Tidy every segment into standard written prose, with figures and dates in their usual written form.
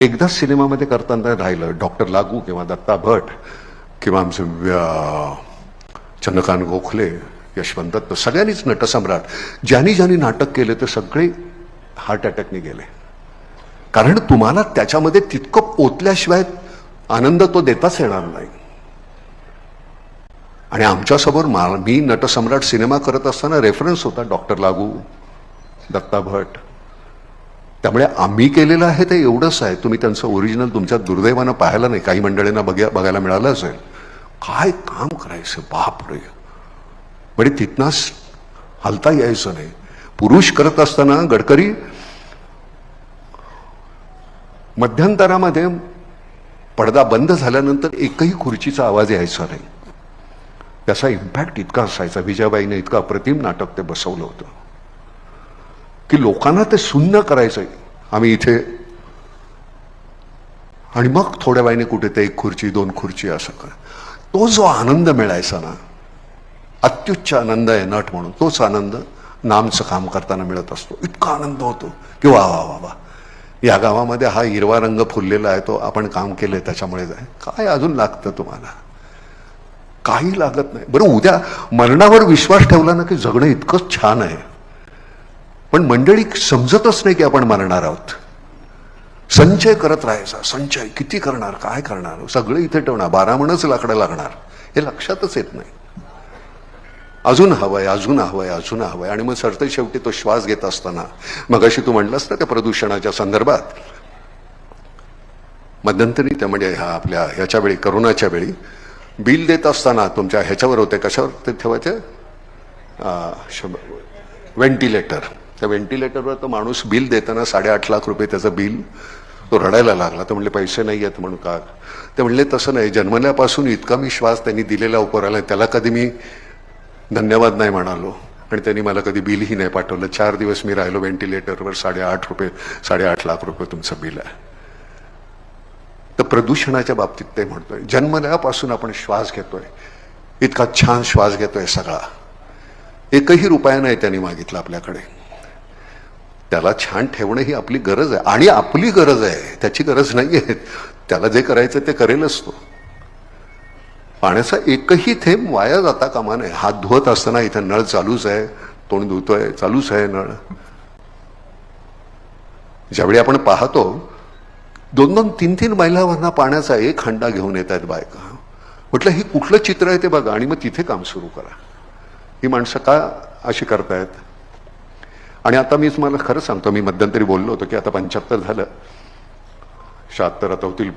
एकदा सिनेमामध्ये करताना राहिलं डॉक्टर लागू किंवा दत्ता भट किंवा आमचे चंद्रकांत गोखले, यशवंत दत्त, सगळ्यांनीच नटसम्राट ज्यांनी ज्यांनी नाटक केले ते सगळे हार्ट अटॅकने गेले. कारण तुम्हाला त्याच्यामध्ये तितकं पोचल्याशिवाय आनंद तो देताच येणार नाही. आणि आमच्यासमोर मी नटसम्राट सिनेमा करत असताना रेफरन्स होता डॉक्टर लागू, दत्ता भट. त्यामुळे आम्ही केलेलं आहे ते एवढंच आहे. तुम्ही त्यांचं ओरिजिनल तुमच्या दुर्दैवानं पाहायला नाही, काही मंडळींना बघायला मिळालं असेल. काय काम करायचं बापरे, म्हणजे तिथनंच हलता यायचं नाही. पुरुष करत असताना गडकरी मध्यंतरामध्ये पडदा बंद झाल्यानंतर एकही खुर्चीचा आवाज यायचा नाही. त्याचा इम्पॅक्ट इतका असायचा. विजयाबाईने इतकं अप्रतिम नाटक ते बसवलं होतं की लोकांना ते सुन्न करायचंय. आम्ही इथे आणि मग थोड्या वेळाने कुठे ते एक खुर्ची दोन खुर्ची असं कर. तो जो आनंद मिळायचा ना, अत्युच्च आनंद आहे नट म्हणून. तोच आनंद नामचं काम करताना मिळत असतो. इतका आनंद होतो की वा वा वा वा, या गावामध्ये हा हिरवा रंग फुललेला आहे, तो आपण काम केले त्याच्यामुळे जाय. काय अजून लागतं तुम्हाला? काही लागत नाही. बरं, उद्या मरणावर विश्वास ठेवला ना की जगणं इतकं छान आहे. पण मंडळी समजतच नाही की आपण मरणार आहोत. संचय करत राहायचा. संचय किती करणार, काय करणार, सगळं इथे ठेवणार, 12 म्हणच लाकडं लागणार, हे लक्षातच येत नाही. अजून हवंय, अजून हवंय, अजून हवंय. आणि मग सरते शेवटी तो श्वास घेत असताना, मग अशी तू म्हणलास ना त्या प्रदूषणाच्या संदर्भात, मध्यंतरी त्या म्हणजे आपल्या ह्याच्या वेळी, करोनाच्या वेळी बिल देत असताना तुमच्या ह्याच्यावर होते, कशावर ते ठेवायचे, व्हेंटिलेटर. त्या व्हेंटिलेटरवर तो माणूस बिल देताना 8.5 लाख रुपये त्याचं बिल, तो रडायला लागला. तर म्हणले पैसे नाही आहेत म्हणून. का? ते म्हणले तसं नाही, जन्मल्यापासून इतका मी श्वास त्यांनी दिलेला उपराला, त्याला कधी मी धन्यवाद नाही म्हणालो आणि त्यांनी मला कधी बिलही नाही पाठवलं. 4 दिवस मी राहिलो व्हेंटिलेटरवर, 8.5 लाख रुपये तुमचं बिल आहे. तर प्रदूषणाच्या बाबतीत ते म्हणतोय, जन्मल्यापासून आपण श्वास घेतोय, इतका छान श्वास घेतोय सगळा, एकही रुपया नाही त्यांनी मागितला आपल्याकडे. त्याला छान ठेवणं ही आपली गरज आहे. आणि आपली गरज आहे, त्याची गरज नाही आहे. त्याला जे करायचं ते करेलच तो. पाण्याचा एकही थेंब वाया जाता कामा नये. हात धुवत असताना इथे नळ चालूच आहे, तोंड धुतोय, चालूच आहे नळ. ज्यावेळी आपण पाहतो 2-2, 3-3 मैलावरना पाण्याचा एक हंडा घेऊन येत आहेत बायका. म्हटलं ही कुठलं चित्र आहे ते बघा आणि मग तिथे काम सुरू करा. ही माणसं का अशी करतायत? आणि आता मी तुम्हाला खरं सांगतो, मी मध्यंतरी बोललो होतो की आता 75 झालं, 76 आता होतील.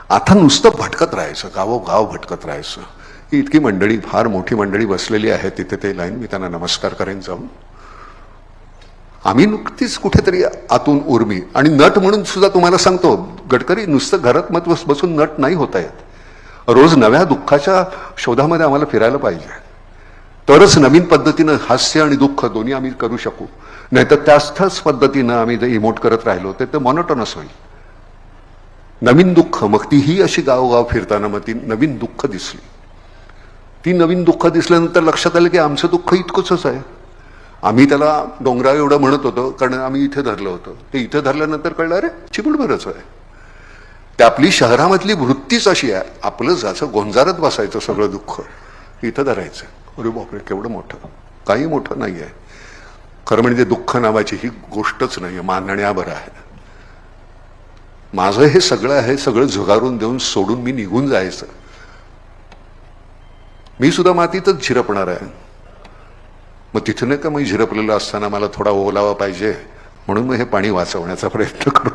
आता नुसतं भटकत राहायचं, गावोगाव भटकत राहायचं. ही इतकी मंडळी, फार मोठी मंडळी बसलेली आहे तिथे ते लाईन. मी त्यांना नमस्कार करेन जाऊन. आम्ही नुकतीच कुठेतरी आतून उर्मी. आणि नट म्हणून सुद्धा तुम्हाला सांगतो, गडकरी नुसतं घरात मत बसून नट नाही होता येत. रोज नव्या दुःखाच्या शोधामध्ये आम्हाला फिरायला पाहिजे, तरच नवीन पद्धतीनं हास्य आणि दुःख दोन्ही आम्ही करू शकू. नाहीतर त्याच पद्धतीनं आम्ही जे इमोट करत राहिलो ते मॉनोटोनस होईल. नवीन दुःख, मग तीही अशी गावोगाव फिरताना मग ती नवीन दुःख दिसली. ती नवीन दुःख दिसल्यानंतर लक्षात आलं की आमचं दुःख इतकंच आहे. आम्ही त्याला डोंगराव एवढं म्हणत होतो कारण आम्ही इथे धरलं होतं. ते इथे धरल्यानंतर कळलं अरे चिमुटभरच आहे. ते आपली शहरामधली वृत्तीच अशी आहे, आपलं जायचं गोंजारत बसायचं सगळं दुःख, इथं धरायचं. अरे बापरे केवढं मोठं, काही मोठं नाही आहे. खरं म्हणजे दुःख नावाची ही गोष्टच नाही आहे, मानण्यावर आहे. माझं हे सगळं आहे, सगळं झुगारून देऊन सोडून मी निघून जायचं. मी सुद्धा मातीतच झिरपणार आहे. मग तिथं नाही का मी झिरपलेलं असताना मला थोडा ओलावा पाहिजे म्हणून मग हे पाणी वाचवण्याचा प्रयत्न करतो.